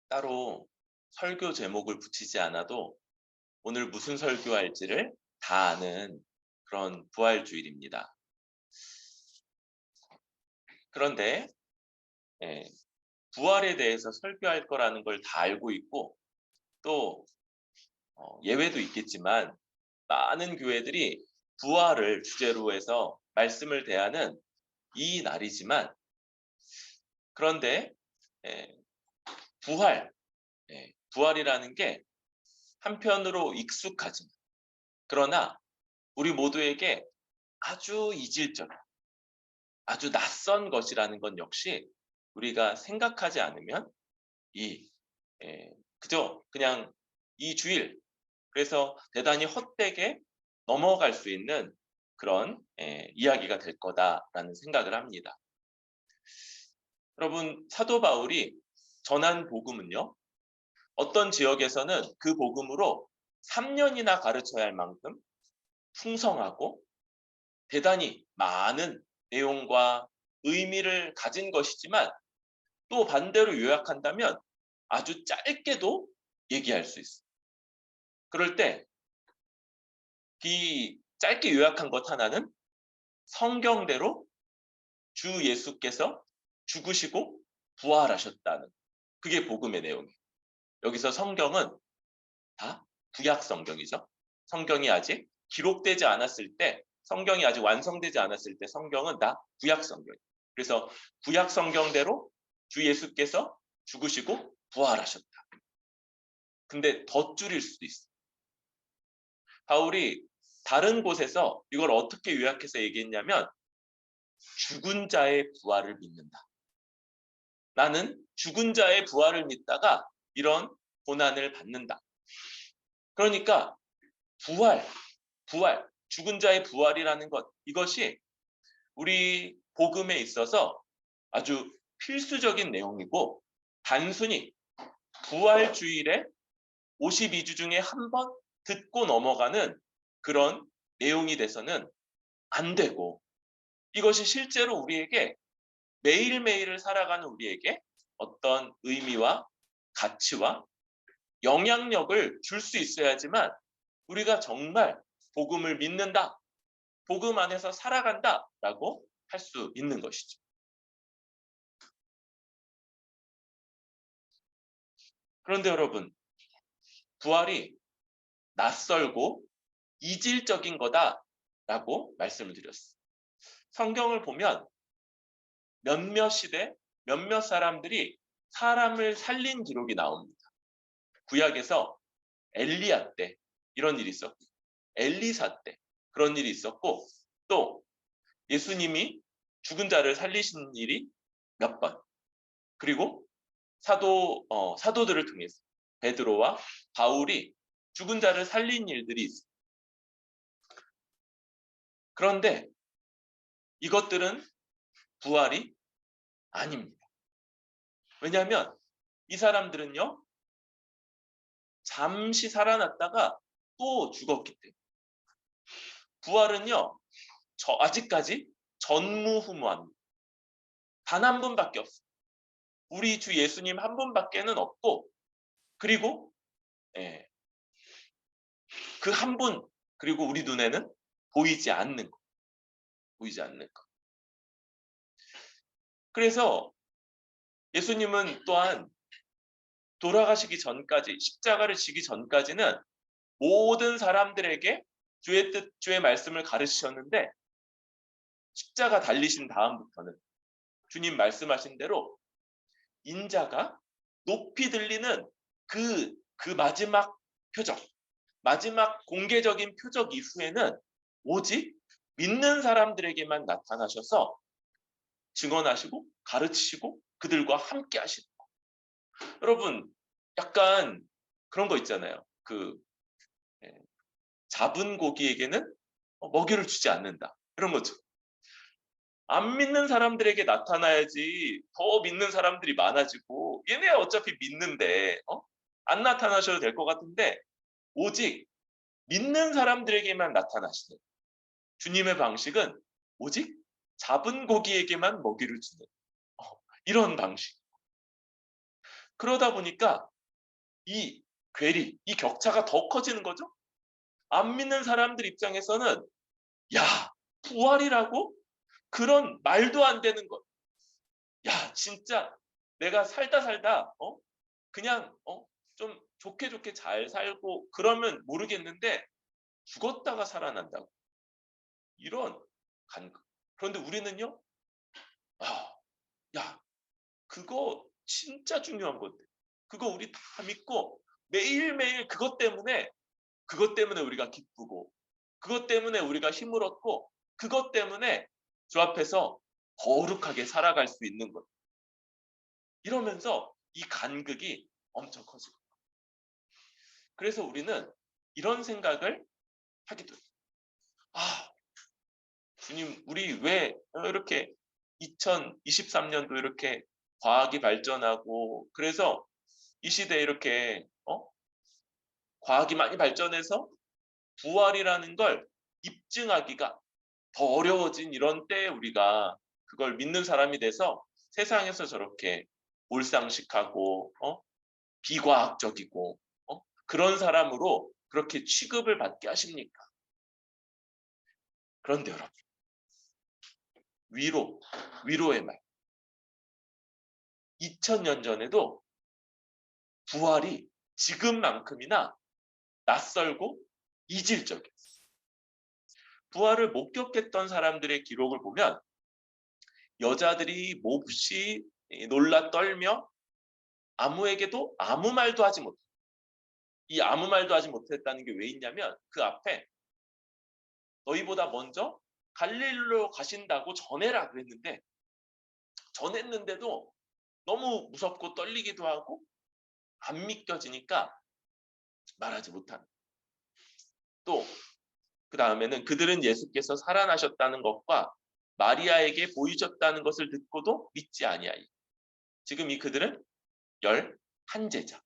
따로 설교 제목을 붙이지 않아도 오늘 무슨 설교할지를 다 아는 그런 부활주일입니다. 그런데 예, 부활에 대해서 설교할 거라는 걸 다 알고 있고 또 예외도 있겠지만 많은 교회들이 부활을 주제로 해서 말씀을 대하는 이 날이지만 그런데 예, 부활, 부활이라는 게 한편으로 익숙하지만 그러나 우리 모두에게 아주 이질적, 아주 낯선 것이라는 건 역시 우리가 생각하지 않으면 이 그저 그냥 이 주일 그래서 대단히 헛되게 넘어갈 수 있는 그런 이야기가 될 거다라는 생각을 합니다. 여러분 사도 바울이 전한 복음은요. 어떤 지역에서는 그 복음으로 3년이나 가르쳐야 할 만큼 풍성하고 대단히 많은 내용과 의미를 가진 것이지만 또 반대로 요약한다면 아주 짧게도 얘기할 수 있어요. 그럴 때 이 짧게 요약한 것 하나는 성경대로 주 예수께서 죽으시고 부활하셨다는 그게 복음의 내용이에요. 여기서 성경은 다 구약 성경이죠. 성경이 아직 기록되지 않았을 때 성경이 아직 완성되지 않았을 때 성경은 다 구약 성경이에요. 그래서 구약 성경대로 주 예수께서 죽으시고 부활하셨다. 근데 더 줄일 수도 있어요. 바울이 다른 곳에서 이걸 어떻게 요약해서 얘기했냐면 죽은 자의 부활을 믿는다. 나는 죽은 자의 부활을 믿다가 이런 고난을 받는다. 그러니까 부활, 죽은 자의 부활이라는 것 이것이 우리 복음에 있어서 아주 필수적인 내용이고 단순히 부활주일에 52주 중에 한 번 듣고 넘어가는 그런 내용이 돼서는 안 되고 이것이 실제로 우리에게 매일매일을 살아가는 우리에게 어떤 의미와 가치와 영향력을 줄 수 있어야지만 우리가 정말 복음을 믿는다, 복음 안에서 살아간다라고 할 수 있는 것이죠. 그런데 여러분, 부활이 낯설고 이질적인 거다라고 말씀을 드렸어요. 성경을 보면 몇몇 시대, 몇몇 사람들이 사람을 살린 기록이 나옵니다. 구약에서 엘리야 때 이런 일이 있었고 엘리사 때 그런 일이 있었고 또 예수님이 죽은 자를 살리신 일이 몇 번 그리고 사도들을 통해서 베드로와 바울이 죽은 자를 살린 일들이 있어요. 그런데 이것들은 부활이 아닙니다. 왜냐하면 이 사람들은요 잠시 살아났다가 또 죽었기 때문에 부활은요 아직까지 전무후무합니다. 단 한 분밖에 없어요. 우리 주 예수님 한 분밖에는 없고 그리고 그 한 분 그리고 우리 눈에는 보이지 않는 것. 보이지 않는 것. 그래서 예수님은 또한 돌아가시기 전까지 십자가를 지기 전까지는 모든 사람들에게 주의 뜻, 주의 말씀을 가르치셨는데 십자가 달리신 다음부터는 주님 말씀하신 대로 인자가 높이 들리는 그 마지막 표적, 마지막 공개적인 표적 이후에는 오직 믿는 사람들에게만 나타나셔서 증언하시고 가르치시고 그들과 함께 하시는 거. 여러분 약간 그런 거 있잖아요. 잡은 고기에게는 먹이를 주지 않는다. 이런 거죠. 안 믿는 사람들에게 나타나야지 더 믿는 사람들이 많아지고 얘네 어차피 믿는데 안 나타나셔도 될 것 같은데 오직 믿는 사람들에게만 나타나시는 주님의 방식은 오직 잡은 고기에게만 먹이를 주는 이런 방식. 그러다 보니까 이 괴리, 이 격차가 더 커지는 거죠. 안 믿는 사람들 입장에서는 야, 부활이라고? 그런 말도 안 되는 것. 야, 진짜 내가 살다 그냥 좀 좋게 좋게 잘 살고 그러면 모르겠는데 죽었다가 살아난다고. 이런 간극. 그런데 우리는요. 아, 야, 그거 진짜 중요한 건데. 그거 우리 다 믿고 매일매일 그것 때문에 우리가 기쁘고 그것 때문에 우리가 힘을 얻고 그것 때문에 주 앞에서 거룩하게 살아갈 수 있는 것. 이러면서 이 간극이 엄청 커지고. 그래서 우리는 이런 생각을 하기도 해요. 아, 주님, 우리 왜 이렇게 2023년도 이렇게 과학이 발전하고 그래서 이 시대에 이렇게 과학이 많이 발전해서 부활이라는 걸 입증하기가 더 어려워진 이런 때에 우리가 그걸 믿는 사람이 돼서 세상에서 저렇게 몰상식하고 비과학적이고 그런 사람으로 그렇게 취급을 받게 하십니까? 그런데 여러분, 위로의 말. 2000년 전에도 부활이 지금만큼이나 낯설고 이질적이었어요. 부활을 목격했던 사람들의 기록을 보면 여자들이 몹시 놀라 떨며 아무에게도 아무 말도 하지 못했어요. 이 아무 말도 하지 못했다는 게 왜 있냐면 그 앞에 너희보다 먼저 갈릴리로 가신다고 전해라 그랬는데 전했는데도 너무 무섭고 떨리기도 하고 안 믿겨지니까 말하지 못하는. 또 그 다음에는 그들은 예수께서 살아나셨다는 것과 마리아에게 보이셨다는 것을 듣고도 믿지 아니하니. 지금 이 그들은 11제자.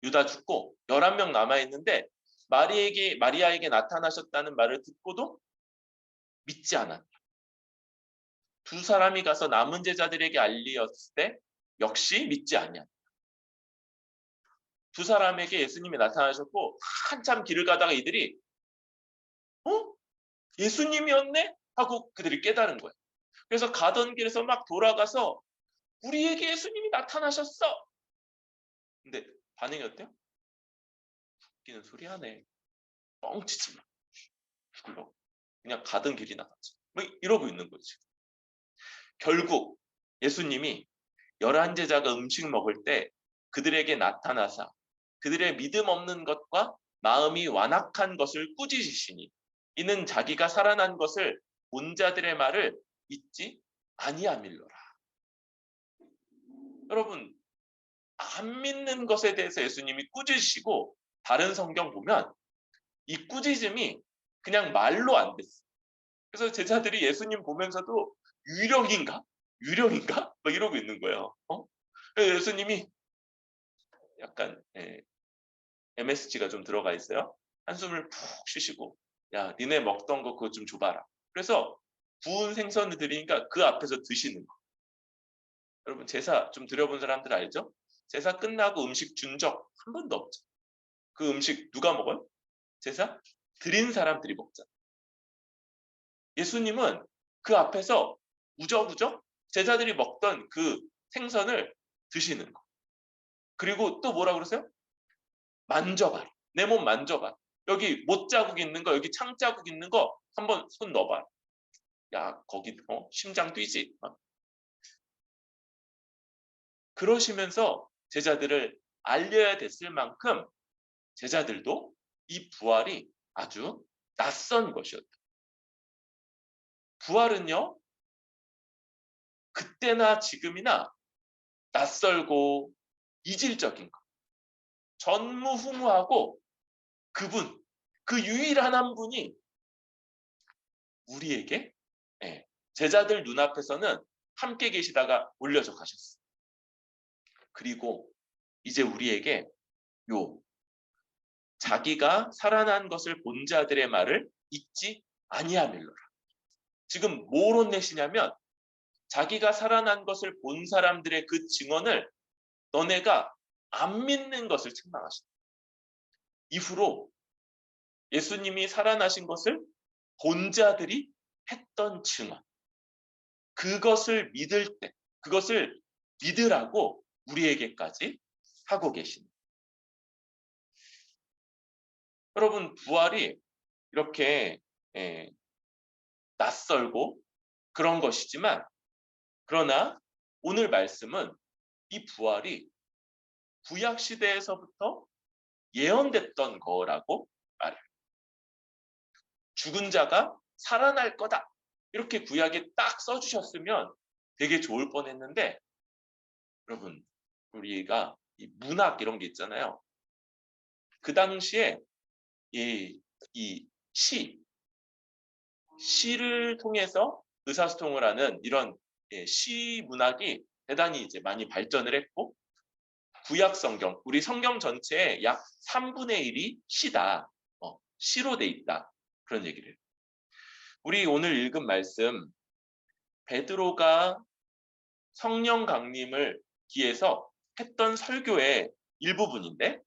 유다 죽고 11명 남아있는데 마리아에게 나타나셨다는 말을 듣고도 믿지 않았다. 두 사람이 가서 남은 제자들에게 알리었을 때 역시 믿지 아니한다. 두 사람에게 예수님이 나타나셨고 한참 길을 가다가 이들이 예수님이었네? 하고 그들이 깨달은 거예요. 그래서 가던 길에서 막 돌아가서 우리에게 예수님이 나타나셨어. 근데 반응이 어때요? 웃기는 소리 하네. 뻥치지 마. 죽으려고. 그냥 가던 길이 나갔지. 뭐 이러고 있는 거지. 결국 예수님이 11제자가 음식 먹을 때 그들에게 나타나사 그들의 믿음 없는 것과 마음이 완악한 것을 꾸짖으시니 이는 자기가 살아난 것을 본 자들의 말을 믿지 아니함일러라. 여러분, 안 믿는 것에 대해서 예수님이 꾸짖으시고 다른 성경 보면 이 꾸짖음이 그냥 말로 안 됐어요. 그래서 제자들이 예수님 보면서도 유령인가? 막 이러고 있는 거예요. 그래서 예수님이 약간 MSG가 좀 들어가 있어요. 한숨을 푹 쉬시고 야, 니네 먹던 거 그거 좀 줘봐라. 그래서 구운 생선을 드리니까 그 앞에서 드시는 거. 여러분 제사 좀 드려본 사람들 알죠? 제사 끝나고 음식 준 적 한 번도 없죠. 그 음식 누가 먹어요? 제사 드린 사람들이 먹잖아요. 예수님은 그 앞에서 우적우적 제자들이 먹던 그 생선을 드시는 거. 그리고 또 뭐라 그러세요? 만져봐라. 내 몸 만져봐. 여기 못 자국 있는 거, 여기 창 자국 있는 거 한번 손 넣어봐. 야, 거기 심장 뛰지. 그러시면서 제자들을 알려야 됐을 만큼 제자들도 이 부활이 아주 낯선 것이었다. 부활은요, 그때나 지금이나 낯설고 이질적인 것. 전무후무하고 그분, 그 유일한 한 분이 우리에게 제자들 눈앞에서는 함께 계시다가 올려져 가셨어요. 그리고 이제 우리에게 자기가 살아난 것을 본 자들의 말을 잊지 아니하밀러라. 지금 뭘 혼내시냐면 자기가 살아난 것을 본 사람들의 그 증언을 너네가 안 믿는 것을 책망하신다. 이후로 예수님이 살아나신 것을 본 자들이 했던 증언, 그것을 믿을 때, 그것을 믿으라고 우리에게까지 하고 계십니다. 여러분, 부활이 이렇게 낯설고 그런 것이지만, 그러나 오늘 말씀은 이 부활이 구약 시대에서부터 예언됐던 거라고 말해요. 죽은 자가 살아날 거다. 이렇게 구약에 딱 써주셨으면 되게 좋을 뻔했는데, 여러분, 우리가 이 문학 이런 게 있잖아요. 그 당시에 이 시를 통해서 의사소통을 하는 이런 시 문학이 대단히 이제 많이 발전을 했고, 구약 성경, 우리 성경 전체의 약 3분의 1이 시다. 시로 돼 있다. 그런 얘기를 해요. 우리 오늘 읽은 말씀, 베드로가 성령 강림을 기해서 했던 설교의 일부분인데,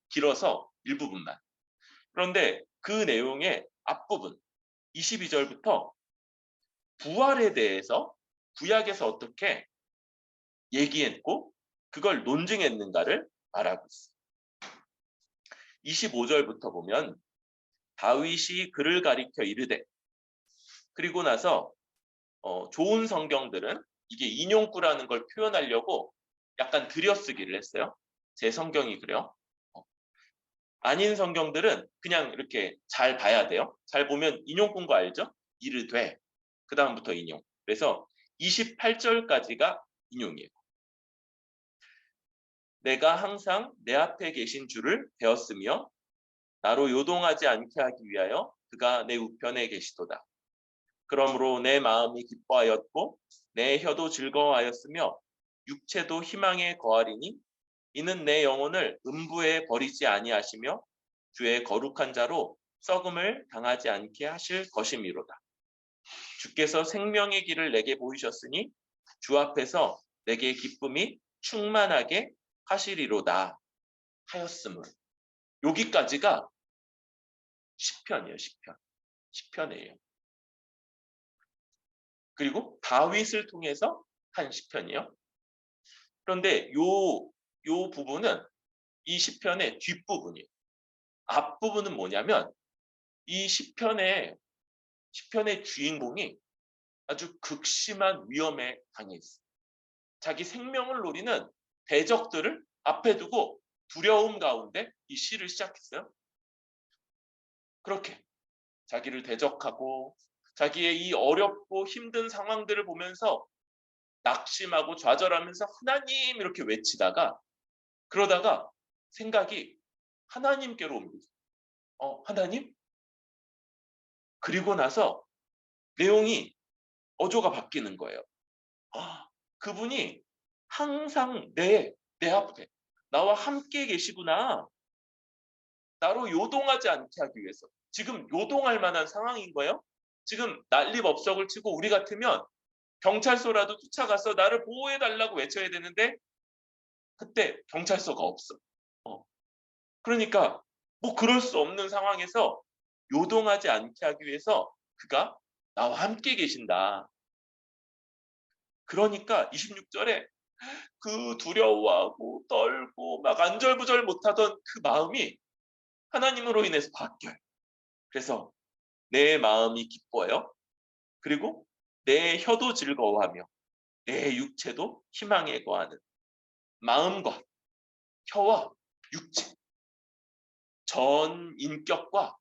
길어서 일부분만. 그런데 그 내용의 앞부분, 22절부터 부활에 대해서 구약에서 어떻게 얘기했고 그걸 논증했는가를 말하고 있어요. 25절부터 보면 다윗이 그를 가리켜 이르되, 그리고 나서 좋은 성경들은 이게 인용구라는 걸 표현하려고 약간 들여쓰기를 했어요. 제 성경이 그래요. 아닌 성경들은 그냥 이렇게 잘 봐야 돼요. 잘 보면 인용구인 거 알죠? 이르되, 그 다음부터 인용. 그래서 28절까지가 인용이에요. 내가 항상 내 앞에 계신 주를 배웠으며 나로 요동하지 않게 하기 위하여 그가 내 우편에 계시도다. 그러므로 내 마음이 기뻐하였고 내 혀도 즐거워하였으며 육체도 희망에 거하리니 이는 내 영혼을 음부에 버리지 아니하시며 주의 거룩한 자로 썩음을 당하지 않게 하실 것임이로다. 주께서 생명의 길을 내게 보이셨으니 주 앞에서 내게 기쁨이 충만하게 하시리로다 하였으므로. 여기까지가 시편이에요. 시편이에요. 그리고 다윗을 통해서 한 시편이에요. 그런데 요 부분은 이 시편의 뒷부분이에요. 앞부분은 뭐냐면 이 시편의 주인공이 아주 극심한 위험에 당해 있어요. 자기 생명을 노리는 대적들을 앞에 두고 두려움 가운데 이 시를 시작했어요. 그렇게 자기를 대적하고 자기의 이 어렵고 힘든 상황들을 보면서 낙심하고 좌절하면서 하나님 이렇게 외치다가, 그러다가 생각이 하나님께로 옮겨요. 하나님? 그리고 나서 내용이 어조가 바뀌는 거예요. 그분이 항상 내 앞에 나와 함께 계시구나. 나로 요동하지 않게 하기 위해서. 지금 요동할 만한 상황인 거예요. 지금 난리법석을 치고 우리 같으면 경찰서라도 쫓아가서 나를 보호해달라고 외쳐야 되는데 그때 경찰서가 없어. 그러니까 뭐 그럴 수 없는 상황에서 요동하지 않게 하기 위해서 그가 나와 함께 계신다. 그러니까 26절에 그 두려워하고 떨고 막 안절부절 못하던 그 마음이 하나님으로 인해서 바뀌어요. 그래서 내 마음이 기뻐요. 그리고 내 혀도 즐거워하며 내 육체도 희망에 거하는, 마음과 혀와 육체, 전 인격과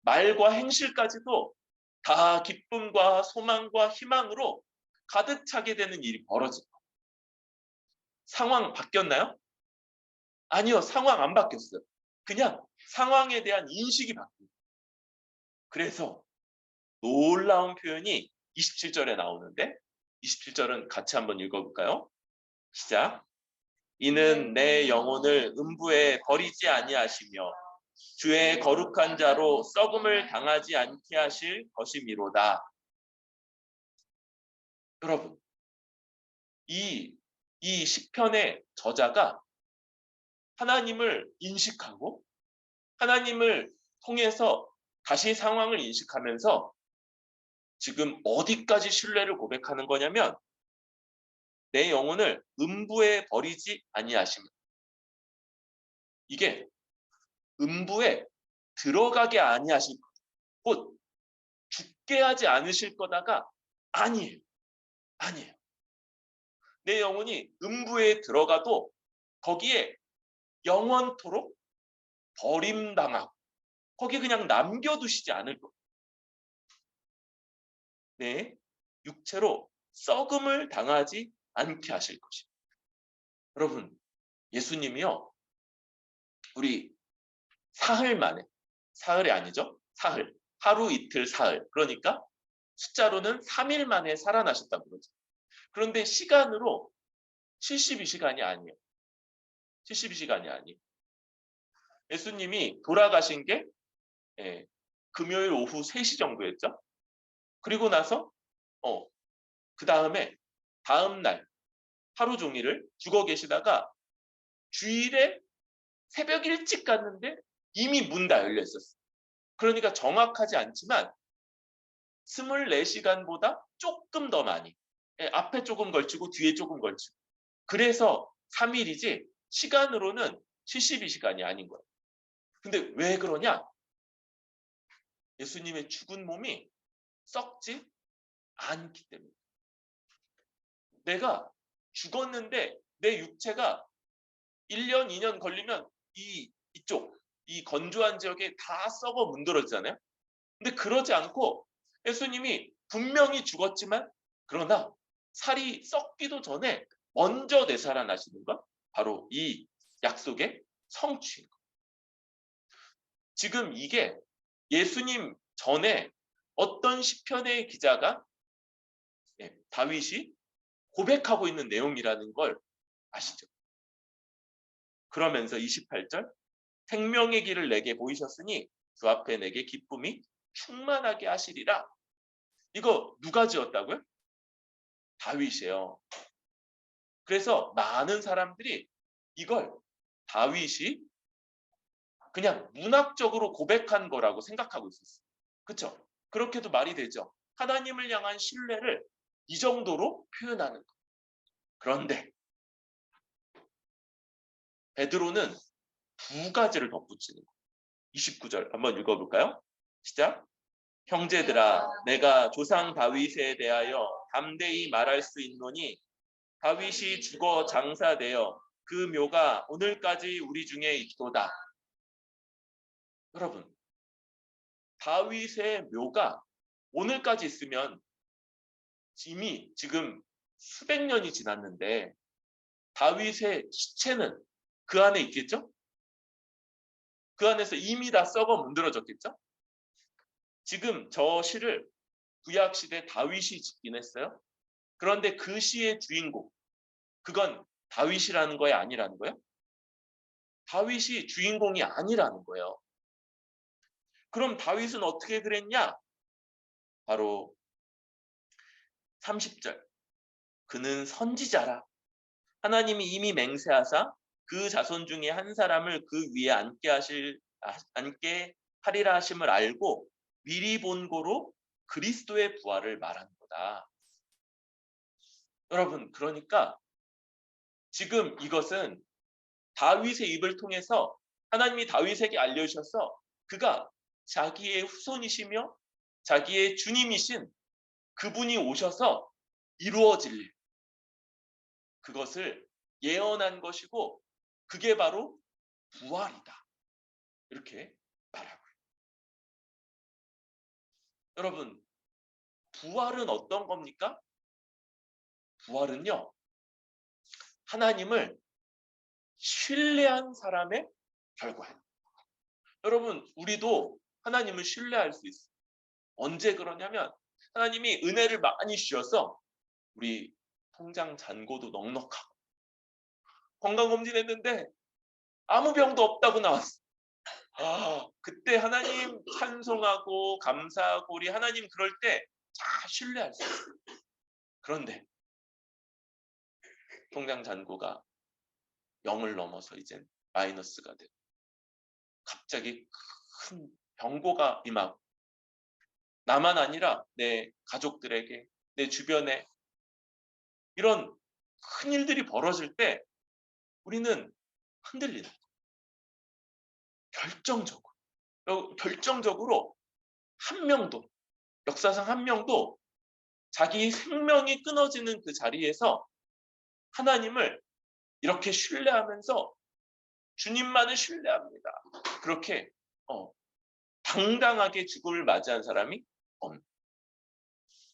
말과 행실까지도 다 기쁨과 소망과 희망으로 가득 차게 되는 일이 벌어집니다. 상황 바뀌었나요? 아니요, 상황 안 바뀌었어요. 그냥 상황에 대한 인식이 바뀝니다. 그래서 놀라운 표현이 27절에 나오는데, 27절은 같이 한번 읽어볼까요? 시작. 이는 내 영혼을 음부에 버리지 아니하시며 주의 거룩한 자로 썩음을 당하지 않게 하실 것이미로다. 여러분, 이 시편의 저자가 하나님을 인식하고 하나님을 통해서 다시 상황을 인식하면서 지금 어디까지 신뢰를 고백하는 거냐면 내 영혼을 음부에 버리지 아니하시면, 이게 음부에 들어가게 아니하실 것, 곧 죽게 하지 않으실 거다가 아니에요. 아니에요. 내 영혼이 음부에 들어가도 거기에 영원토록 버림당하고 거기 그냥 남겨두시지 않을 거예요. 내 육체로 썩음을 당하지 않게 하실 것입니다. 여러분, 예수님이요, 우리 사흘 만에, 사흘이 아니죠? 사흘, 하루 이틀 사흘, 그러니까 숫자로는 3일 만에 살아나셨다고 그러죠. 그런데 시간으로 72시간이 아니에요. 72시간이 아니에요. 예수님이 돌아가신 게 금요일 오후 3시 정도였죠. 그리고 나서 그 다음에 다음 날 하루 종일을 죽어 계시다가 주일에 새벽 일찍 갔는데 이미 문 다 열려 있었어요. 그러니까 정확하지 않지만 24시간보다 조금 더 많이, 앞에 조금 걸치고 뒤에 조금 걸치고, 그래서 3일이지 시간으로는 72시간이 아닌 거예요. 근데 왜 그러냐? 예수님의 죽은 몸이 썩지 않기 때문에. 내가 죽었는데 내 육체가 1년, 2년 걸리면 이쪽, 이 건조한 지역에 다 썩어 문드러지잖아요. 근데 그러지 않고 예수님이 분명히 죽었지만 그러나 살이 썩기도 전에 먼저 되살아나시는 것, 바로 이 약속의 성취인 것. 지금 이게 예수님 전에 어떤 시편의 기자가 다윗이 고백하고 있는 내용이라는 걸 아시죠? 그러면서 28절, 생명의 길을 내게 보이셨으니 그 앞에 내게 기쁨이 충만하게 하시리라. 이거 누가 지었다고요? 다윗이에요. 그래서 많은 사람들이 이걸 다윗이 그냥 문학적으로 고백한 거라고 생각하고 있었어요. 그렇죠? 그렇게도 말이 되죠. 하나님을 향한 신뢰를 이 정도로 표현하는 거. 그런데 베드로는 두 가지를 덧붙이는 거. 29절 한번 읽어볼까요? 시작. 형제들아, 내가 조상 다윗에 대하여 담대히 말할 수 있노니 다윗이 죽어 장사되어 그 묘가 오늘까지 우리 중에 있도다. 여러분, 다윗의 묘가 오늘까지 있으면 이미 지금 수백 년이 지났는데 다윗의 시체는 그 안에 있겠죠? 그 안에서 이미 다 썩어 문드러졌겠죠? 지금 저 시를 구약시대 다윗이 짓긴 했어요. 그런데 그 시의 주인공, 그건 다윗이라는 거야, 아니라는 거예요? 다윗이 주인공이 아니라는 거예요. 그럼 다윗은 어떻게 그랬냐? 바로 30절. 그는 선지자라. 하나님이 이미 맹세하사 그 자손 중에 한 사람을 그 위에 앉게 하리라 하심을 알고 미리 본 고로 그리스도의 부활을 말하는 거다. 여러분, 그러니까 지금 이것은 다윗의 입을 통해서 하나님이 다윗에게 알려주셔서 그가 자기의 후손이시며 자기의 주님이신 그분이 오셔서 이루어질 일, 그것을 예언한 것이고 그게 바로 부활이다. 이렇게 말하고 있어요. 여러분, 부활은 어떤 겁니까? 부활은요, 하나님을 신뢰한 사람의 결과예요. 여러분, 우리도 하나님을 신뢰할 수 있어요. 언제 그러냐면 하나님이 은혜를 많이 주셔서 우리 통장 잔고도 넉넉하고 건강검진했는데 아무 병도 없다고 나왔어. 그때 하나님 찬송하고 감사하고 우리 하나님 그럴 때 다 신뢰할 수 있어요. 그런데 통장 잔고가 0을 넘어서 이젠 마이너스가 되고 갑자기 큰 병고가 임하고 나만 아니라 내 가족들에게 내 주변에 이런 큰 일들이 벌어질 때 우리는 흔들리는 결정적으로 한 명도 역사상 한 명도 자기 생명이 끊어지는 그 자리에서 하나님을 이렇게 신뢰하면서 주님만을 신뢰합니다. 그렇게 당당하게 죽음을 맞이한 사람이 없는.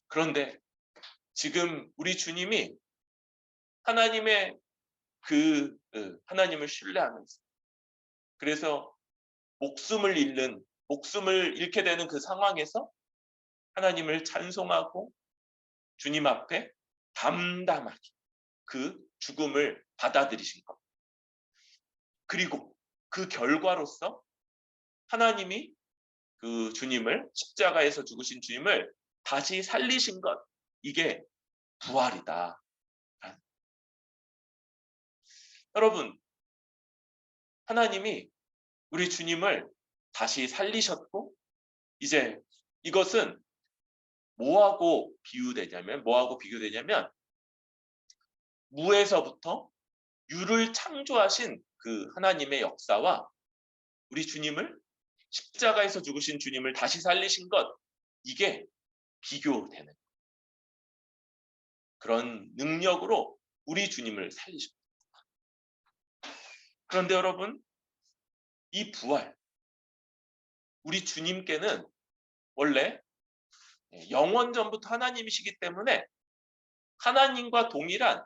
그런데 지금 우리 주님이 하나님의 하나님을 신뢰하면서 그래서 목숨을 잃게 되는 그 상황에서 하나님을 찬송하고 주님 앞에 담담하게 그 죽음을 받아들이신 것. 그리고 그 결과로서 하나님이 그 주님을 십자가에서 죽으신 주님을 다시 살리신 것. 이게 부활이다. 여러분, 하나님이 우리 주님을 다시 살리셨고 이제 이것은 뭐하고 비교되냐면 무에서부터 유를 창조하신 그 하나님의 역사와 우리 주님을 십자가에서 죽으신 주님을 다시 살리신 것, 이게 비교되는 그런 능력으로 우리 주님을 살리십니다. 그런데 여러분, 이 부활, 우리 주님께는 원래 영원전부터 하나님이시기 때문에 하나님과 동일한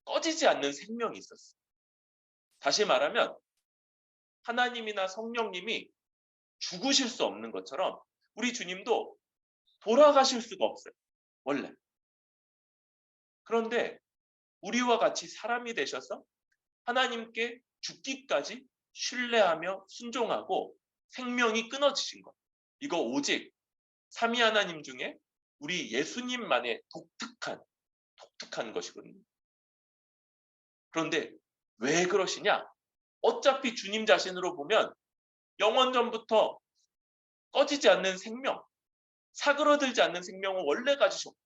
꺼지지 않는 생명이 있었어요. 다시 말하면 하나님이나 성령님이 죽으실 수 없는 것처럼 우리 주님도 돌아가실 수가 없어요. 원래. 그런데 우리와 같이 사람이 되셔서 하나님께 죽기까지 신뢰하며 순종하고 생명이 끊어지신 것. 이거 오직 삼위 하나님 중에 우리 예수님만의 독특한 것이거든요. 그런데 왜 그러시냐? 어차피 주님 자신으로 보면 영원전부터 꺼지지 않는 생명, 사그러들지 않는 생명을 원래 가지셨고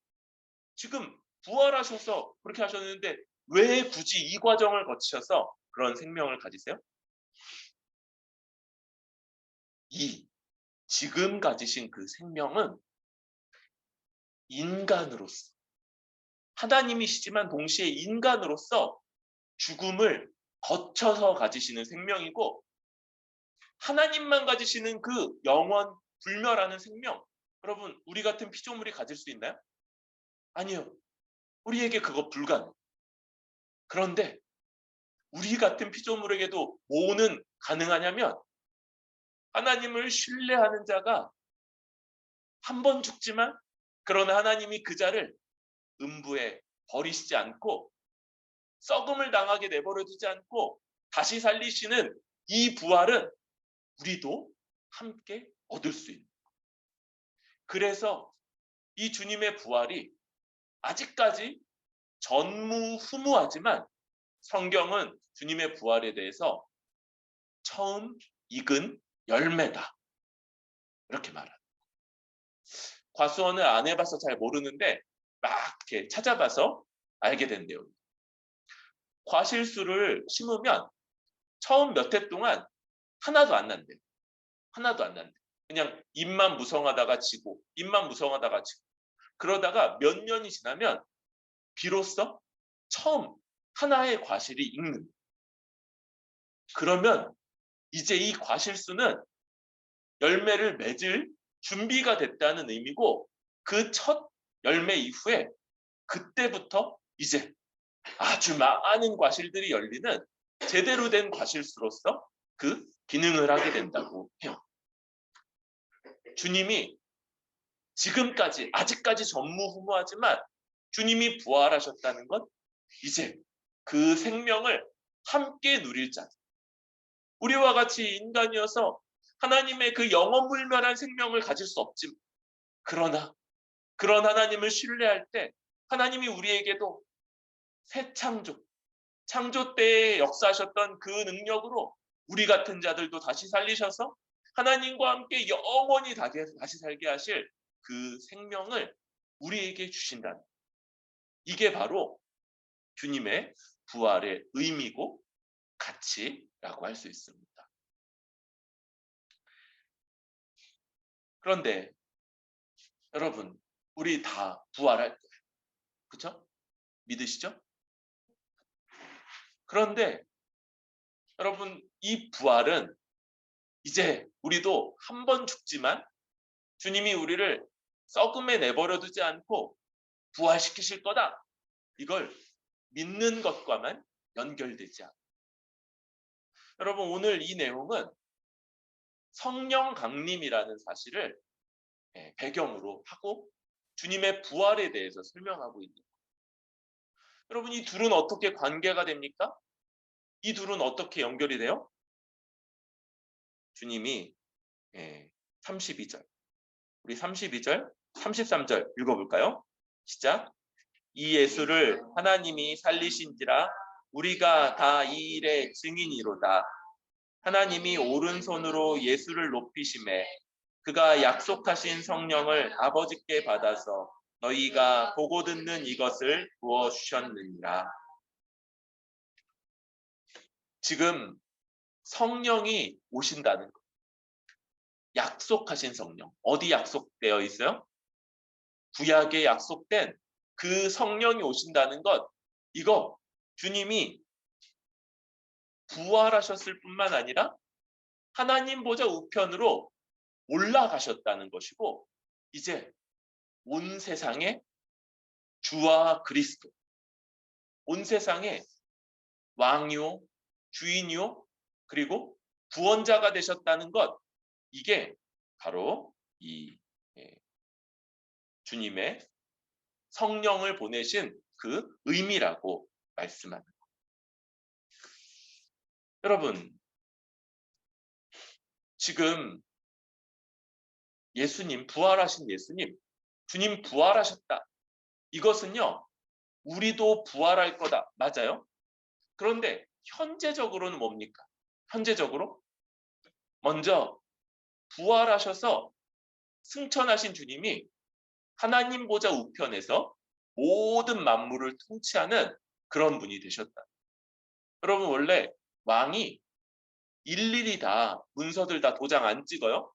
지금 부활하셔서 그렇게 하셨는데 왜 굳이 이 과정을 거치셔서 그런 생명을 가지세요? 지금 가지신 그 생명은 인간으로서 하나님이시지만 동시에 인간으로서 죽음을 거쳐서 가지시는 생명이고 하나님만 가지시는 그 영원 불멸하는 생명, 여러분 우리 같은 피조물이 가질 수 있나요? 아니요. 우리에게 그거 불가능. 그런데 우리 같은 피조물에게도 뭐는 가능하냐면 하나님을 신뢰하는 자가 한 번 죽지만 그러나 하나님이 그 자를 음부에 버리시지 않고 썩음을 당하게 내버려 두지 않고 다시 살리시는 이 부활은 우리도 함께 얻을 수 있는. 그래서 이 주님의 부활이 아직까지 전무후무하지만 성경은 주님의 부활에 대해서 처음 익은 열매다. 이렇게 말합니다. 과수원을 안 해봐서 잘 모르는데 막 이렇게 찾아봐서 알게 된대요. 과실수를 심으면 처음 몇 해 동안 하나도 안 난대요. 하나도 안 난대요. 그냥 잎만 무성하다가 지고 그러다가 몇 년이 지나면 비로소 처음 하나의 과실이 익는. 그러면 이제 이 과실수는 열매를 맺을 준비가 됐다는 의미고 그 첫 열매 이후에 그때부터 이제 아주 많은 과실들이 열리는 제대로 된 과실수로서 그 기능을 하게 된다고 해요. 주님이 지금까지 아직까지 전무후무하지만 주님이 부활하셨다는 건 이제 그 생명을 함께 누릴 자, 우리와 같이 인간이어서 하나님의 그 영원불멸한 생명을 가질 수 없지만 그러나 그런 하나님을 신뢰할 때 하나님이 우리에게도 새 창조, 창조 때에 역사하셨던 그 능력으로 우리 같은 자들도 다시 살리셔서 하나님과 함께 영원히 다시 살게 하실 그 생명을 우리에게 주신다는, 이게 바로 주님의 부활의 의미고 가치라고 할 수 있습니다. 그런데 여러분, 우리 다 부활할 거예요. 그렇죠? 믿으시죠? 그런데 여러분, 이 부활은 이제 우리도 한 번 죽지만 주님이 우리를 썩음에 내버려 두지 않고 부활시키실 거다, 이걸 믿는 것과만 연결되지 않아요. 여러분, 오늘 이 내용은 성령 강림이라는 사실을 배경으로 하고 주님의 부활에 대해서 설명하고 있는 거예요. 여러분, 이 둘은 어떻게 관계가 됩니까? 이 둘은 어떻게 연결이 돼요? 주님이 32절, 우리 32절, 33절 읽어볼까요? 시작. 이 예수를 하나님이 살리신지라 우리가 다 이 일의 증인이로다. 하나님이 오른손으로 예수를 높이심에 그가 약속하신 성령을 아버지께 받아서 너희가 보고 듣는 이것을 부어주셨느니라. 지금 성령이 오신다는 것, 약속하신 성령, 어디 약속되어 있어요? 구약에 약속된 그 성령이 오신다는 것, 이거 주님이 부활하셨을 뿐만 아니라 하나님 보좌 우편으로 올라가셨다는 것이고, 이제 온 세상의 주와 그리스도, 온 세상의 왕이요 주인이요 그리고 구원자가 되셨다는 것, 이게 바로 이 주님의 성령을 보내신 그 의미라고 말씀하는 거예요. 여러분, 지금 예수님, 부활하신 예수님, 주님 부활하셨다, 이것은요 우리도 부활할 거다, 맞아요? 그런데 현재적으로는 뭡니까? 현재적으로 먼저 부활하셔서 승천하신 주님이 하나님 보좌 우편에서 모든 만물을 통치하는 그런 분이 되셨다. 여러분, 원래 왕이 일일이 다 문서들 다 도장 안 찍어요.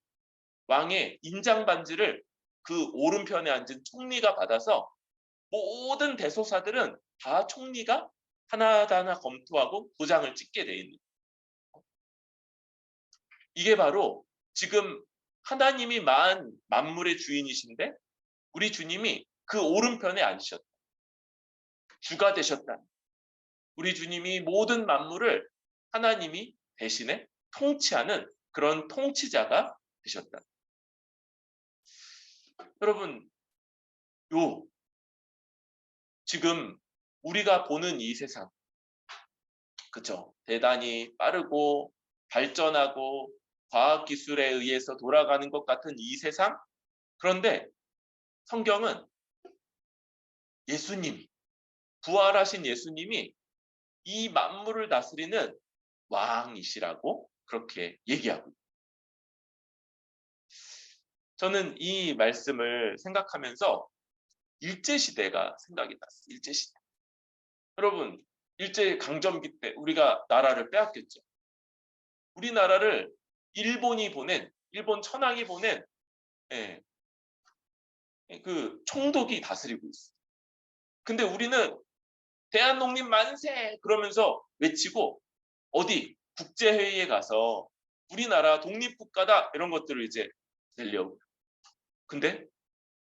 왕의 인장 반지를 그 오른편에 앉은 총리가 받아서 모든 대소사들은 다 총리가 하나하나 검토하고 도장을 찍게 돼 있는 거예요. 이게 바로 지금 하나님이 만물의 주인이신데 우리 주님이 그 오른편에 앉으셨다, 주가 되셨다. 우리 주님이 모든 만물을 하나님이 대신에 통치하는 그런 통치자가 되셨다. 여러분, 지금 우리가 보는 이 세상, 그죠? 대단히 빠르고 발전하고 과학기술에 의해서 돌아가는 것 같은 이 세상, 그런데 성경은 예수님, 부활하신 예수님이 이 만물을 다스리는 왕이시라고 그렇게 얘기하고 있어요. 저는 이 말씀을 생각하면서 일제시대가 생각이 났어요. 일제시대. 여러분, 일제강점기 때 우리가 나라를 빼앗겼죠. 우리나라를 일본 천황이 보낸 그 총독이 다스리고 있어요. 근데 우리는 대한독립 만세 그러면서 외치고 어디 국제회의에 가서 우리나라 독립국가다 이런 것들을 이제 내려고. 근데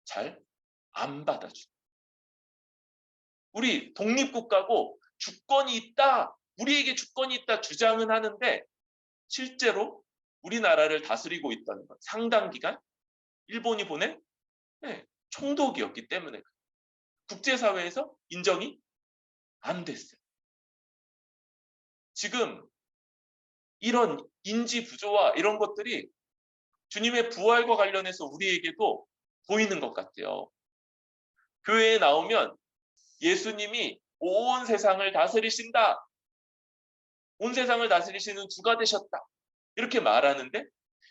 잘 안 받아줘. 우리 독립국가고 주권이 있다, 우리에게 주권이 있다 주장은 하는데 실제로 우리나라를 다스리고 있다는 것, 상당 기간 일본이 보낸 총독이었기 때문에 국제사회에서 인정이 안 됐어요. 지금 이런 인지 부조화 이런 것들이 주님의 부활과 관련해서 우리에게도 보이는 것 같아요. 교회에 나오면 예수님이 온 세상을 다스리신다, 온 세상을 다스리시는 주가 되셨다. 이렇게 말하는데,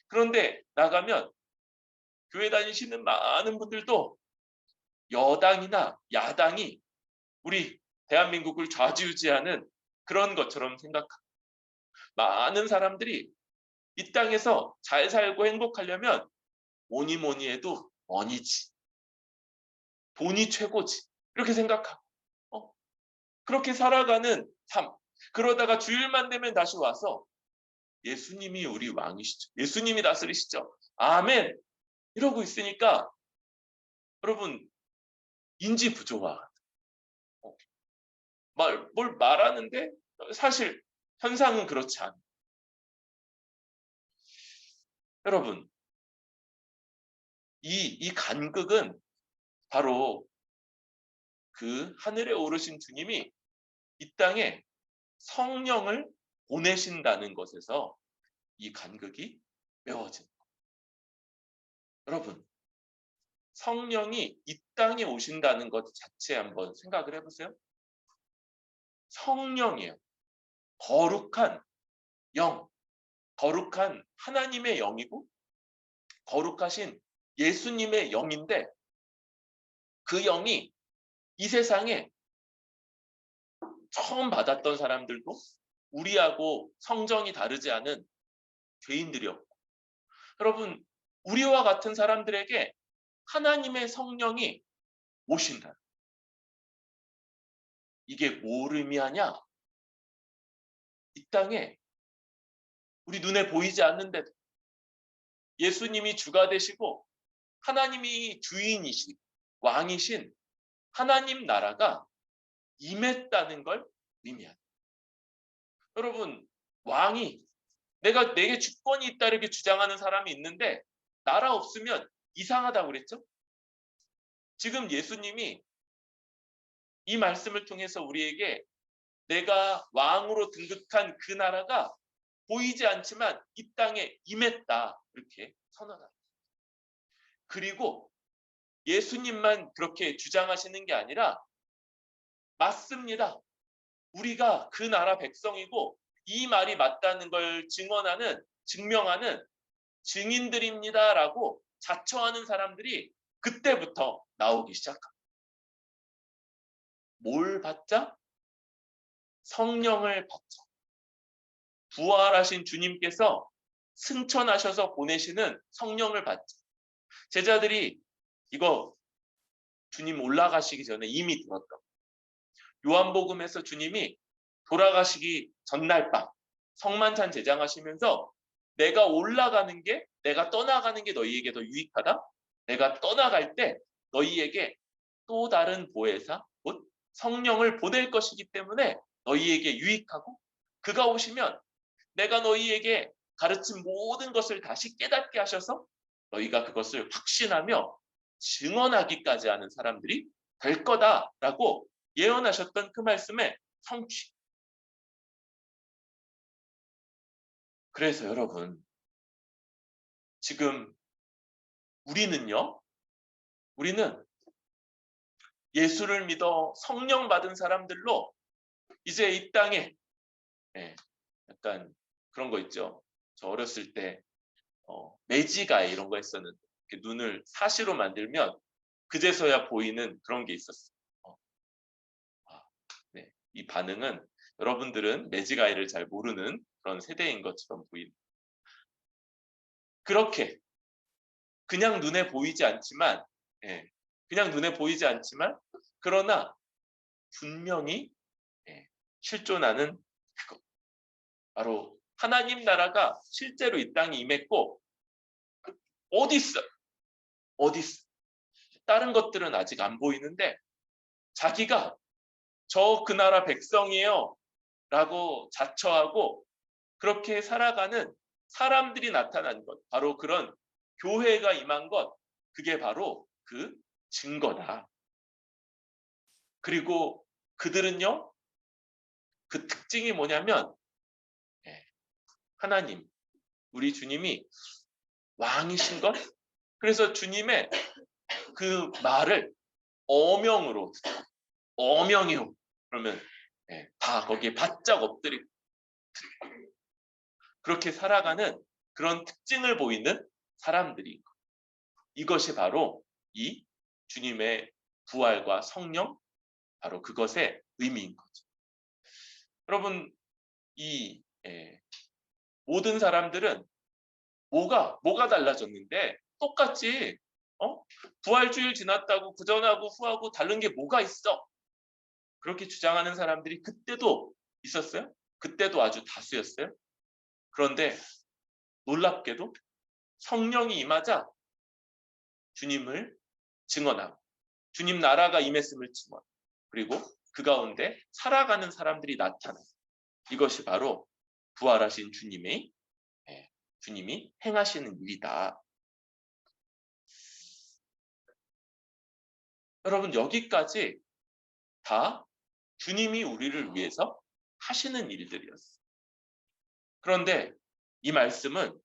그런데 나가면 교회 다니시는 많은 분들도 여당이나 야당이 우리 대한민국을 좌지우지하는 그런 것처럼 생각합니다. 많은 사람들이 이 땅에서 잘 살고 행복하려면 뭐니 뭐니 해도 원이지, 돈이 최고지, 이렇게 생각하고 그렇게 살아가는 삶. 그러다가 주일만 되면 다시 와서 예수님이 우리 왕이시죠, 예수님이 다스리시죠, 아멘, 이러고 있으니까 여러분 인지 부조화. 뭘 말하는데 사실 현상은 그렇지 않아요. 여러분, 이 간극은 바로 그 하늘에 오르신 주님이 이 땅에 성령을 보내신다는 것에서 이 간극이 메워진 거예요. 여러분, 성령이 이 땅에 오신다는 것 자체 한번 생각을 해보세요. 성령이에요. 거룩한 영, 거룩한 하나님의 영이고 거룩하신 예수님의 영인데, 그 영이 이 세상에 처음 받았던 사람들도 우리하고 성정이 다르지 않은 죄인들이었고, 여러분 우리와 같은 사람들에게 하나님의 성령이 오신다. 이게 뭘 의미하냐? 이 땅에 우리 눈에 보이지 않는데도 예수님이 주가 되시고 하나님이 주인이신 왕이신 하나님 나라가 임했다는 걸 의미합니다. 여러분, 왕이 내게 주권이 있다 이렇게 주장하는 사람이 있는데 나라 없으면 이상하다고 그랬죠? 지금 예수님이 이 말씀을 통해서 우리에게 내가 왕으로 등극한 그 나라가 보이지 않지만 이 땅에 임했다 이렇게 선언합니다. 그리고 예수님만 그렇게 주장하시는 게 아니라 맞습니다, 우리가 그 나라 백성이고 이 말이 맞다는 걸 증명하는 증인들입니다라고 자처하는 사람들이 그때부터 나오기 시작합니다. 뭘 받자? 성령을 받자. 부활하신 주님께서 승천하셔서 보내시는 성령을 받자. 제자들이 이거 주님 올라가시기 전에 이미 들었던, 요한복음에서 주님이 돌아가시기 전날 밤 성만찬 제장하시면서 내가 떠나가는 게 너희에게 더 유익하다. 내가 떠나갈 때 너희에게 또 다른 보혜사 곧 성령을 보낼 것이기 때문에 너희에게 유익하고, 그가 오시면 내가 너희에게 가르친 모든 것을 다시 깨닫게 하셔서 너희가 그것을 확신하며 증언하기까지 하는 사람들이 될 거다라고 예언하셨던 그 말씀의 성취. 그래서 여러분, 지금 우리는 예수를 믿어 성령 받은 사람들로 이제 이 땅에 약간 그런 거 있죠. 저 어렸을 때 매지가이 이런 거 했었는데 눈을 사시로 만들면 그제서야 보이는 그런 게 있었어요. 네, 이 반응은 여러분들은 매지가이를 잘 모르는 그런 세대인 것처럼 보입니다. 그렇게 그냥 눈에 보이지 않지만 그러나 분명히 실존하는 그것, 바로 하나님 나라가 실제로 이 땅에 임했고, 어디 있어? 다른 것들은 아직 안 보이는데 자기가 그 나라 백성이에요 라고 자처하고 그렇게 살아가는 사람들이 나타난 것, 바로 그런 교회가 임한 것, 그게 바로 그 증거다. 그리고 그들은요, 그 특징이 뭐냐면 하나님, 우리 주님이 왕이신 것, 그래서 주님의 그 말을 어명으로 어명이요 그러면 다 거기에 바짝 엎드리고, 그렇게 살아가는 그런 특징을 보이는 사람들이, 이것이 바로 이 주님의 부활과 성령, 바로 그것의 의미인 거죠. 여러분, 이 모든 사람들은 뭐가 달라졌는데 똑같이 부활주일 지났다고 그전하고 후하고 다른 게 뭐가 있어? 그렇게 주장하는 사람들이 그때도 있었어요. 그때도 아주 다수였어요. 그런데 놀랍게도 성령이 임하자 주님을 증언하고 주님 나라가 임했음을 증언, 그리고 그 가운데 살아가는 사람들이 나타나요. 이것이 바로 부활하신 주님이 행하시는 일이다. 여러분, 여기까지 다 주님이 우리를 위해서 하시는 일들이었어요. 그런데 이 말씀은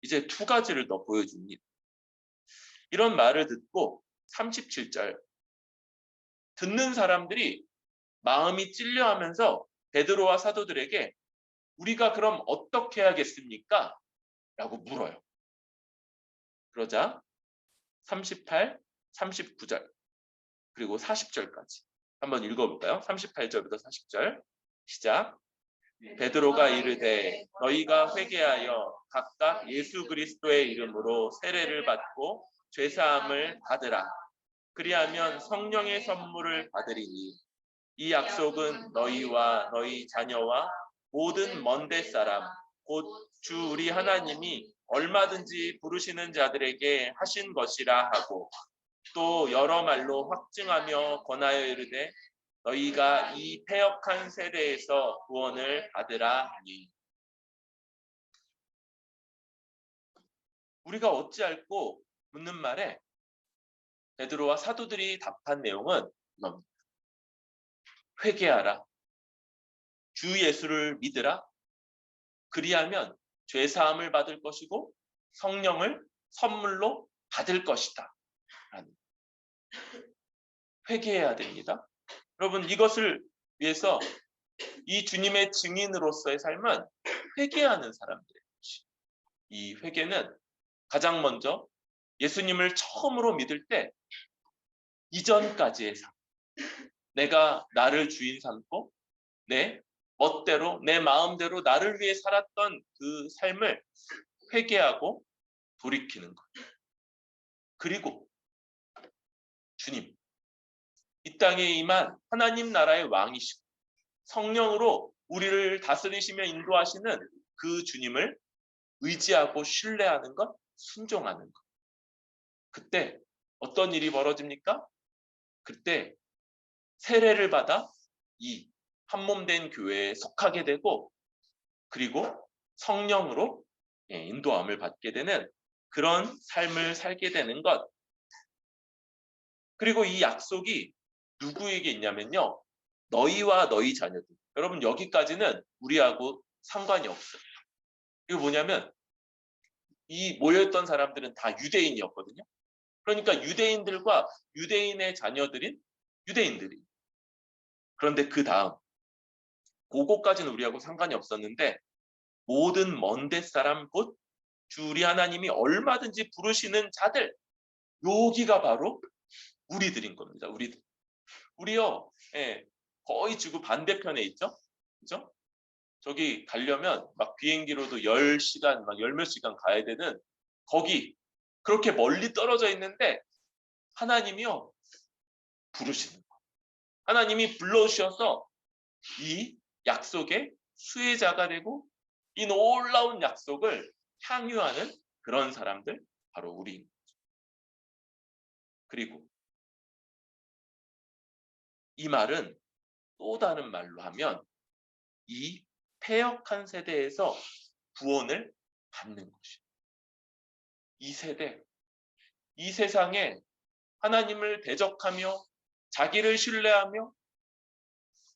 이제 두 가지를 더 보여줍니다. 이런 말을 듣고 37절, 듣는 사람들이 마음이 찔려하면서 베드로와 사도들에게 우리가 그럼 어떻게 해야겠습니까? 라고 물어요. 그러자 38, 39절 그리고 40절까지 한번 읽어볼까요? 38절부터 40절 시작. 베드로가 이르되 너희가 회개하여 각각 예수 그리스도의 이름으로 세례를 받고 죄사함을 받으라. 그리하면 성령의 선물을 받으리니 이 약속은 너희와 너희 자녀와 모든 먼데 사람 곧 주 우리 하나님이 얼마든지 부르시는 자들에게 하신 것이라 하고, 또 여러 말로 확증하며 권하여 이르되 너희가 이 패역한 세대에서 구원을 받으라 하니. 우리가 어찌할꼬 묻는 말에 베드로와 사도들이 답한 내용은 뭡니까? 회개하라, 주 예수를 믿으라, 그리하면 죄사함을 받을 것이고 성령을 선물로 받을 것이다. 회개해야 됩니다. 여러분, 이것을 위해서 이 주님의 증인으로서의 삶은 회개하는 사람들의 것이. 이 회개는 가장 먼저 예수님을 처음으로 믿을 때 이전까지의 삶, 내가 나를 주인 삼고 내 멋대로 내 마음대로 나를 위해 살았던 그 삶을 회개하고 돌이키는 것. 그리고 주님, 이 땅에 임한 하나님 나라의 왕이시고 성령으로 우리를 다스리시며 인도하시는 그 주님을 의지하고 신뢰하는 것, 순종하는 것. 그때 어떤 일이 벌어집니까? 그때 세례를 받아 이 한몸된 교회에 속하게 되고, 그리고 성령으로 인도함을 받게 되는 그런 삶을 살게 되는 것. 그리고 이 약속이 누구에게 있냐면요, 너희와 너희 자녀들. 여러분, 여기까지는 우리하고 상관이 없어요. 이거 뭐냐면 이 모여있던 사람들은 다 유대인이었거든요. 그러니까 유대인들과 유대인의 자녀들인 유대인들이. 그런데 그 다음, 그거까지는 우리하고 상관이 없었는데 모든 먼데 사람 곧 주 우리 하나님이 얼마든지 부르시는 자들, 여기가 바로 우리들인 겁니다. 우리요, 거의 지구 반대편에 있죠. 그죠? 저기 가려면 막 비행기로도 10시간, 막 열 몇 시간 가야 되는 거기, 그렇게 멀리 떨어져 있는데 하나님이요 부르시는 거예요. 하나님이 불러주셔서 이 약속의 수혜자가 되고 이 놀라운 약속을 향유하는 그런 사람들, 바로 우리입니다. 그리고 이 말은 또 다른 말로 하면 이 패역한 세대에서 구원을 받는 것이에요. 이 세대, 이 세상에 하나님을 대적하며 자기를 신뢰하며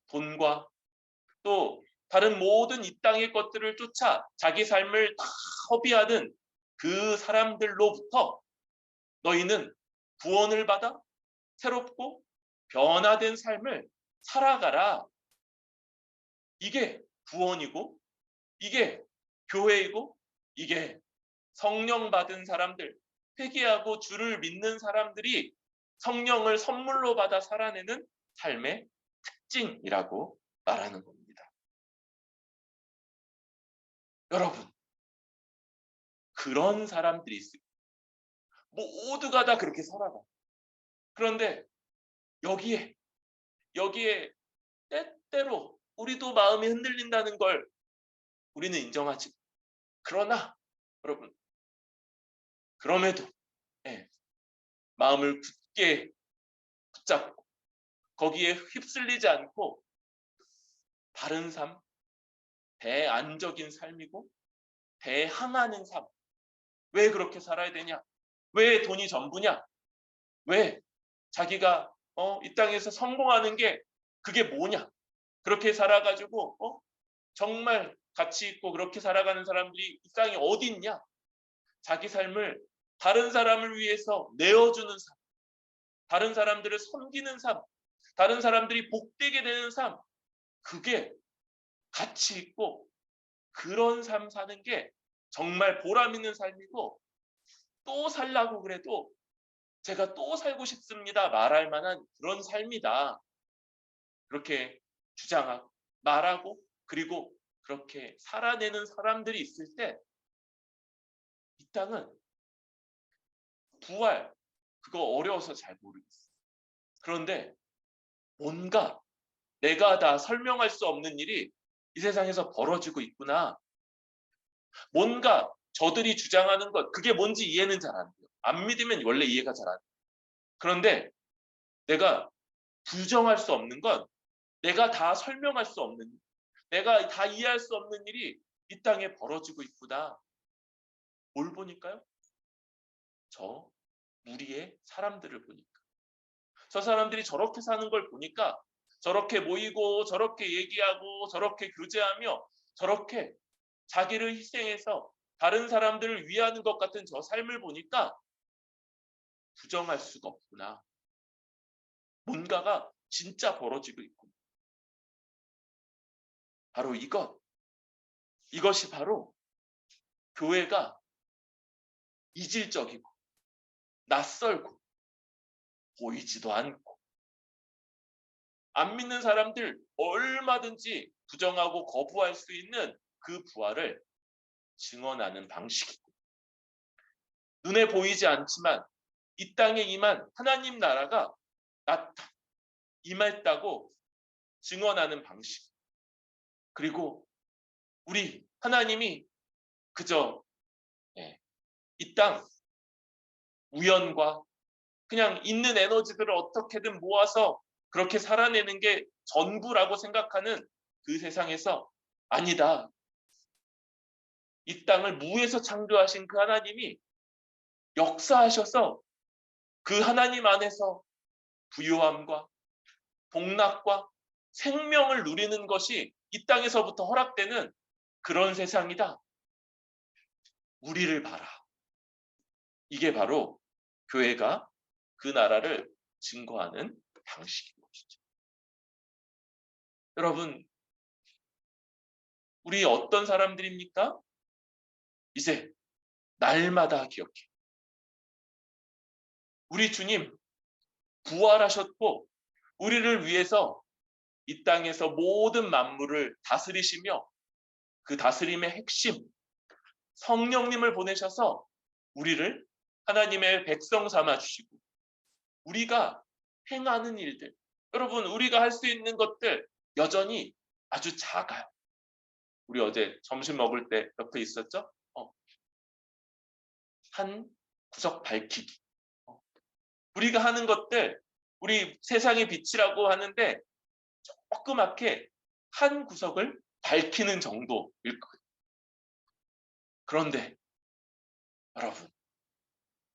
돈과 또 다른 모든 이 땅의 것들을 쫓아 자기 삶을 다 허비하는 그 사람들로부터 너희는 구원을 받아 새롭고 변화된 삶을 살아가라. 이게 구원이고 이게 교회이고 이게 성령 받은 사람들, 회개하고 주를 믿는 사람들이 성령을 선물로 받아 살아내는 삶의 특징이라고 말하는 겁니다. 여러분, 그런 사람들이 있어요. 모두가 다 그렇게 살아가. 그런데 여기에 때때로 우리도 마음이 흔들린다는 걸 우리는 인정하지. 그러나 여러분, 그럼에도 마음을 굳게 붙잡고 거기에 휩쓸리지 않고 바른 삶, 대안적인 삶이고 대항하는 삶. 왜 그렇게 살아야 되냐? 왜 돈이 전부냐? 왜 자기가 이 땅에서 성공하는 게 그게 뭐냐? 그렇게 살아가지고 정말 가치 있고 그렇게 살아가는 사람들이 이 땅에 어디 있냐? 자기 삶을 다른 사람을 위해서 내어주는 삶, 다른 사람들을 섬기는 삶, 다른 사람들이 복되게 되는 삶, 그게 가치 있고 그런 삶 사는 게 정말 보람 있는 삶이고 또 살라고 그래도 제가 또 살고 싶습니다 말할 만한 그런 삶이다. 그렇게 주장하고 말하고 그리고 그렇게 살아내는 사람들이 있을 때 이 땅은 부활 그거 어려워서 잘 모르겠어요. 그런데 뭔가 내가 다 설명할 수 없는 일이 이 세상에서 벌어지고 있구나. 뭔가 저들이 주장하는 것 그게 뭔지 이해는 잘 안 돼요. 안 믿으면 원래 이해가 잘 안 돼요. 그런데 내가 부정할 수 없는 건 내가 다 설명할 수 없는 일, 내가 다 이해할 수 없는 일이 이 땅에 벌어지고 있구나. 뭘 보니까요? 저 무리의 사람들을 보니까. 저 사람들이 저렇게 사는 걸 보니까 저렇게 모이고 저렇게 얘기하고 저렇게 교제하며 저렇게 자기를 희생해서 다른 사람들을 위하는 것 같은 저 삶을 보니까 부정할 수가 없구나. 뭔가가 진짜 벌어지고 있구나. 바로 이것이 바로 교회가 이질적이고 낯설고 보이지도 않고 안 믿는 사람들 얼마든지 부정하고 거부할 수 있는 그 부활을 증언하는 방식이고 눈에 보이지 않지만 이 땅에 임한 하나님 나라가 임했다고 증언하는 방식. 그리고 우리 하나님이 그저 이 땅 우연과 그냥 있는 에너지들을 어떻게든 모아서 그렇게 살아내는 게 전부라고 생각하는 그 세상에서 아니다. 이 땅을 무에서 창조하신 그 하나님이 역사하셔서 그 하나님 안에서 부유함과 복락과 생명을 누리는 것이 이 땅에서부터 허락되는 그런 세상이다. 우리를 봐라. 이게 바로 교회가 그 나라를 증거하는 방식인 것이죠. 여러분, 우리 어떤 사람들입니까? 이제 날마다 기억해. 우리 주님 부활하셨고 우리를 위해서 이 땅에서 모든 만물을 다스리시며 그 다스림의 핵심 성령님을 보내셔서 우리를 하나님의 백성 삼아 주시고 우리가 행하는 일들 여러분 우리가 할 수 있는 것들 여전히 아주 작아요. 우리 어제 점심 먹을 때 옆에 있었죠? 한 구석 밝히기. 우리가 하는 것들 우리 세상의 빛이라고 하는데 조그맣게 한 구석을 밝히는 정도일 거예요. 그런데 여러분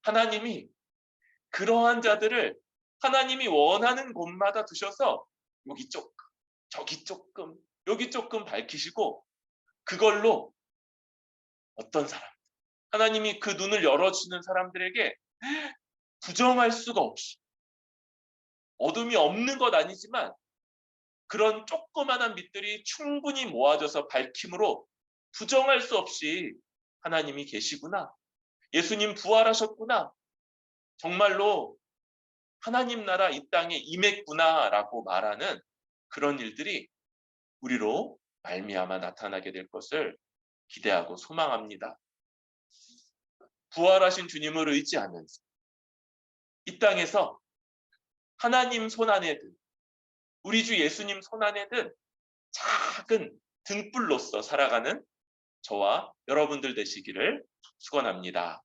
하나님이 그러한 자들을 하나님이 원하는 곳마다 두셔서 여기 조금 저기 조금 여기 조금 밝히시고 그걸로 어떤 사람 하나님이 그 눈을 열어주는 사람들에게 부정할 수가 없이 어둠이 없는 것 아니지만 그런 조그만한 빛들이 충분히 모아져서 밝힘으로 부정할 수 없이 하나님이 계시구나. 예수님 부활하셨구나. 정말로 하나님 나라 이 땅에 임했구나라고 말하는 그런 일들이 우리로 말미암아 나타나게 될 것을 기대하고 소망합니다. 부활하신 주님을 의지하면서 이 땅에서 하나님 손안에 든, 우리 주 예수님 손안에 든 작은 등불로서 살아가는 저와 여러분들 되시기를 축원합니다.